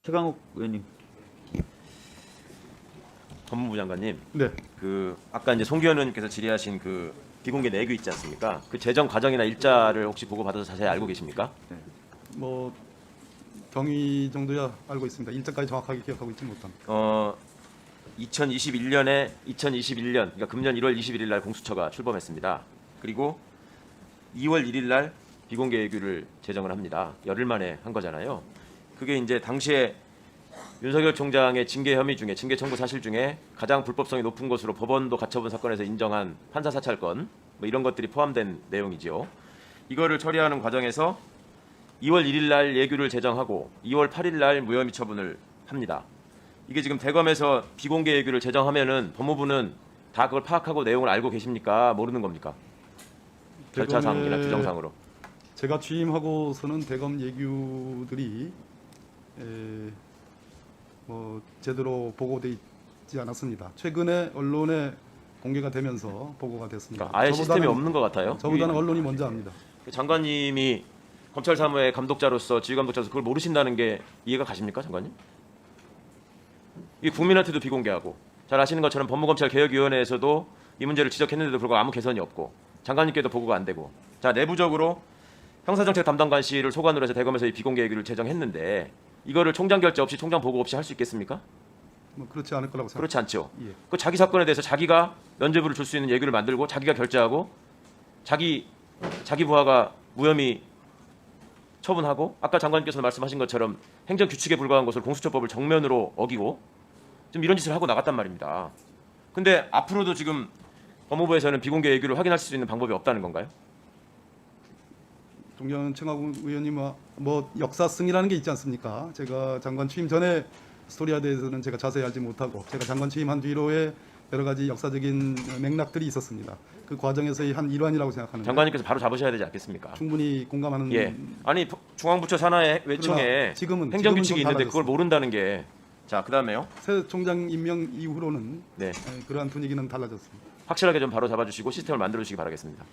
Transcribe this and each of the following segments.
최강욱 의원님. 법무부 장관님, 네. 아까 이제 송기현 의원님께서 질의하신 그 비공개 내규 있지 않습니까? 그 제정 과정이나 일자를 혹시 보고 받아서 자세히 알고 계십니까? 뭐 경위 정도야 알고 있습니다. 일자까지 정확하게 기억하고 있지 못합니다. 2021년 그러니까 금년 1월 21일 날 공수처가 출범했습니다. 그리고 2월 1일 날 비공개 예규를 제정을 합니다. 열흘 만에 한 거잖아요. 그게 이제 당시에 윤석열 총장의 징계 혐의 중에 징계 청구 사실 중에 가장 불법성이 높은 것으로 법원도 가처분 사건에서 인정한 판사 사찰권 뭐 이런 것들이 포함된 내용이지요. 이거를 처리하는 과정에서 2월 1일 날 예규를 제정하고 2월 8일 날 무혐의 처분을 합니다. 이게 지금 대검에서 비공개 예규를 제정하면은 법무부는 다 그걸 파악하고 내용을 알고 계십니까? 모르는 겁니까? 절차상이나 규정상으로. 제가 취임하고서는 대검 예규들이 뭐 제대로 보고돼 있지 않았습니다. 최근에 언론에 공개가 되면서 보고가 됐습니다. 그러니까 아예 시스템이 없는 것 같아요. 저보다는 언론이 먼저 합니다. 장관님이 검찰 사무의 감독자로서 지휘감독자로서 그걸 모르신다는 게 이해가 가십니까, 장관님? 이게 국민한테도 비공개하고 잘 아시는 것처럼 법무검찰개혁위원회에서도 이 문제를 지적했는데도 불구하고 아무 개선이 없고 장관님께도 보고가 안 되고 자 내부적으로 형사정책 담당관실을 소관으로 해서 대검에서 이 비공개 예규를 제정했는데 이거를 총장 결재 없이 총장 보고 없이 할 수 있겠습니까? 뭐 그렇지 않을 거라고 생각합니다. 그렇지 않죠. 예. 그 자기 사건에 대해서 자기가 면죄부를 줄 수 있는 예규를 만들고 자기가 결재하고 자기 부하가 무혐의 처분하고 아까 장관님께서 말씀하신 것처럼 행정 규칙에 불과한 것을 공수처법을 정면으로 어기고 좀 이런 짓을 하고 나갔단 말입니다. 근데 앞으로도 지금 법무부에서는 비공개 예규를 확인할 수 있는 방법이 없다는 건가요? 존경하는 최강욱 의원님과 뭐 역사성이라는 게 있지 않습니까? 제가 장관 취임 전에 스토리에 대해서는 제가 자세히 알지 못하고 제가 장관 취임한 뒤로의 여러 가지 역사적인 맥락들이 있었습니다. 그 과정에서의 한 일환이라고 생각하는데 장관님께서 바로 잡으셔야 되지 않겠습니까? 충분히 공감하는. 예. 아니 중앙부처 산하의 외청에 지금은 행정규칙이 좀 있는데 그걸 달라졌습니다. 모른다는 게 자 그다음에요. 새 총장 임명 이후로는 네. 그러한 분위기는 달라졌습니다. 확실하게 좀 바로 잡아주시고 시스템을 만들어주시기 바라겠습니다.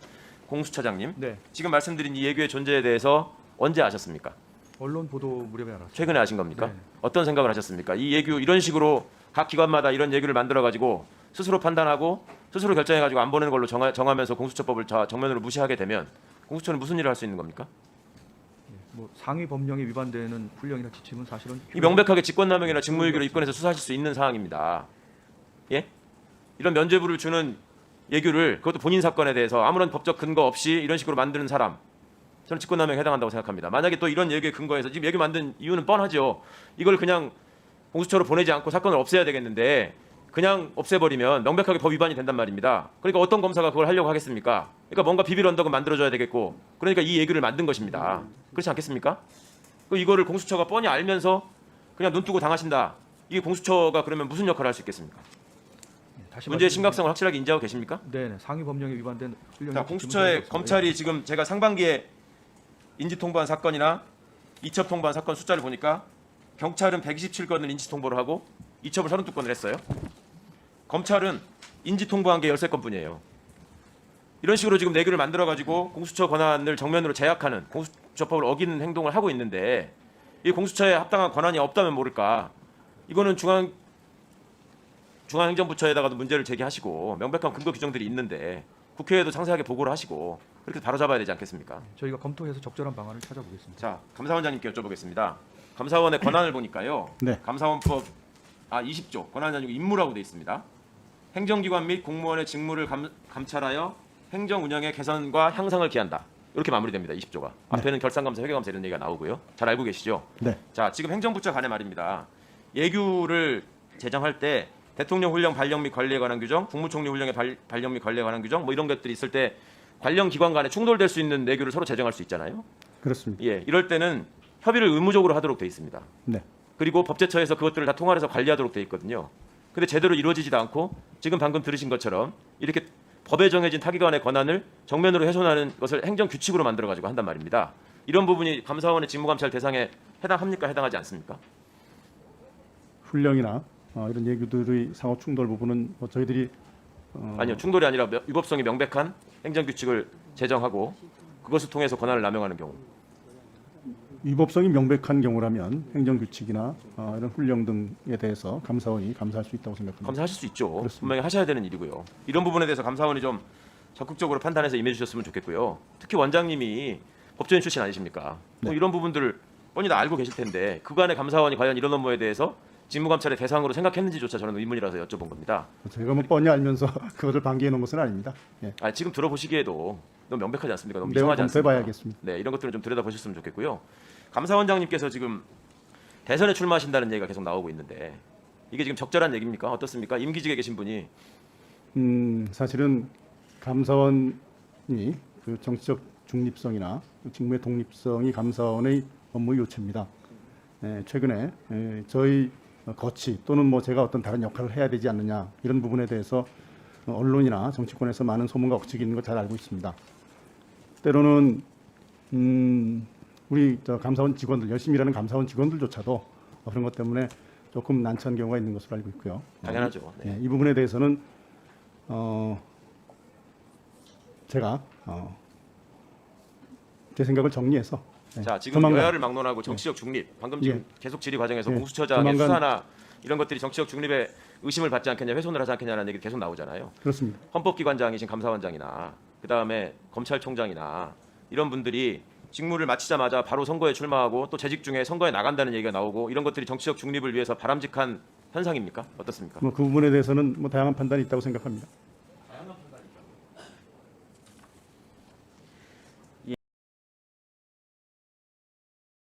공수처장님, 네, 지금 말씀드린 이 예규의 존재에 대해서 언제 아셨습니까? 언론 보도 무렵에 알았습니다. 최근에 아신 겁니까? 네. 어떤 생각을 하셨습니까? 이 예규 이런 식으로 각 기관마다 이런 예규를 만들어 가지고 스스로 판단하고 스스로 결정해 가지고 안 보내는 걸로 정하면서 공수처법을 정면으로 무시하게 되면 공수처는 무슨 일을 할 수 있는 겁니까? 뭐 상위 법령에 위반되는 훈령이나 지침은 사실은 이 명백하게 직권남용이나 직무유기로 입건해서 수사하실 수 있는 사항입니다. 예? 이런 면죄부를 주는 예규를 그것도 본인 사건에 대해서 아무런 법적 근거 없이 이런 식으로 만드는 사람 저는 직권남용에 해당한다고 생각합니다. 만약에 또 이런 예규에 근거해서 지금 예규 만든 이유는 뻔하죠. 이걸 그냥 공수처로 보내지 않고 사건을 없애야 되겠는데 그냥 없애버리면 명백하게 법 위반이 된단 말입니다. 그러니까 어떤 검사가 그걸 하려고 하겠습니까? 그러니까 뭔가 비빌 언덕은 만들어줘야 되겠고 그러니까 이 예규를 만든 것입니다. 그렇지 않겠습니까? 이거를 공수처가 뻔히 알면서 그냥 눈 뜨고 당하신다. 이게 공수처가 그러면 무슨 역할을 할 수 있겠습니까? 다시 문제의 말씀드리면- 심각성을 확실하게 인지하고 계십니까? 네, 상위 법령에 위반된 훈령. 자, 공수처의 검찰이 지금 제가 상반기에 인지 통보한 사건이나 이첩 통보한 사건 숫자를 보니까 경찰은 127건을 인지 통보를 하고 이첩을 32건을 했어요. 검찰은 인지 통보한 게 13건뿐이에요. 이런 식으로 지금 내규를 만들어 가지고 공수처 권한을 정면으로 제약하는 공수처법을 어기는 행동을 하고 있는데 이 공수처에 합당한 권한이 없다면 모를까? 이거는 중앙행정부처에다가도 문제를 제기하시고 명백한 근거 규정들이 있는데 국회에도 상세하게 보고를 하시고 그렇게 바로잡아야 되지 않겠습니까? 저희가 검토해서 적절한 방안을 찾아보겠습니다. 자, 감사원장님께 여쭤보겠습니다. 감사원의 권한을 보니까요. 네. 감사원법 20조 권한이 아니고 임무라고 돼 있습니다. 행정기관 및 공무원의 직무를 감찰하여 행정 운영의 개선과 향상을 기한다. 이렇게 마무리됩니다. 20조가. 앞에는 결산감사, 회계감사 이런 얘기가 나오고요. 잘 알고 계시죠? 네. 자, 지금 행정부처 간에 말입니다. 예규를 제정할 때 대통령 훈령 발령 및 관리에 관한 규정, 국무총리 훈령의 발령 및 관리에 관한 규정 뭐 이런 것들이 있을 때 관련 기관 간에 충돌될 수 있는 예규를 서로 제정할 수 있잖아요. 그렇습니다. 예, 이럴 때는 협의를 의무적으로 하도록 돼 있습니다. 네. 그리고 법제처에서 그것들을 다 통화해서 관리하도록 돼 있거든요. 근데 제대로 이루어지지도 않고 지금 방금 들으신 것처럼 이렇게 법에 정해진 타기관의 권한을 정면으로 훼손하는 것을 행정 규칙으로 만들어 가지고 한단 말입니다. 이런 부분이 감사원의 직무감찰 대상에 해당합니까? 해당하지 않습니까? 훈령이나 이런 예규들의 상호 충돌 부분은 뭐 저희들이 아니요, 충돌이 아니라 위법성이 명백한 행정 규칙을 제정하고 그것을 통해서 권한을 남용하는 경우. 위법성이 명백한 경우라면 행정규칙이나 이런 훈령 등에 대해서 감사원이 감사할 수 있다고 생각합니다. 감사하실 수 있죠. 그렇습니다. 분명히 하셔야 되는 일이고요. 이런 부분에 대해서 감사원이 좀 적극적으로 판단해서 임해주셨으면 좋겠고요. 특히 원장님이 법조인 출신 아니십니까? 또 네. 이런 부분들을 뻔히 다 알고 계실 텐데 그간의 감사원이 과연 이런 업무에 대해서 직무감찰의 대상으로 생각했는지조차 저는 의문이라서 여쭤본 겁니다. 제가 뭐 뻔히 알면서 그것을 방기해 놓은 것은 아닙니다. 예. 지금 들어보시기에도 너무 명백하지 않습니까? 너무 내용 이상하지 않습니까? 검토해봐야겠습니다. 네, 이런 것들은 좀 들여다보셨으면 좋겠고요. 감사원장님께서 지금 대선에 출마하신다는 얘기가 계속 나오고 있는데 이게 지금 적절한 얘기입니까? 어떻습니까? 임기직에 계신 분이 사실은 감사원이 그 정치적 중립성이나 직무의 독립성이 감사원의 업무 요체입니다. 최근에 저희 거치 또는 뭐 제가 어떤 다른 역할을 해야 되지 않느냐 이런 부분에 대해서 언론이나 정치권에서 많은 소문과 억측이 있는 걸 잘 알고 있습니다. 때로는 우리 감사원 직원들 열심히 일하는 감사원 직원들조차도 그런 것 때문에 조금 난처한 경우가 있는 것으로 알고 있고요. 당연하죠. 네. 이 부분에 대해서는 제가 제 생각을 정리해서 자, 지금 조만간 여야를 막론하고 정치적 중립, 방금 지금 예. 계속 질의 과정에서 예. 공수처장의 조만간- 수사나 이런 것들이 정치적 중립에 의심을 받지 않겠냐, 훼손을 하지 않겠냐는 얘기 계속 나오잖아요. 그렇습니다. 헌법기관장이신 감사원장이나 그다음에 검찰총장이나 이런 분들이 직무를 마치자마자 바로 선거에 출마하고 또 재직 중에 선거에 나간다는 얘기가 나오고 이런 것들이 정치적 중립을 위해서 바람직한 현상입니까? 어떻습니까? 뭐 그 부분에 대해서는 뭐 다양한 판단이 있다고 생각합니다.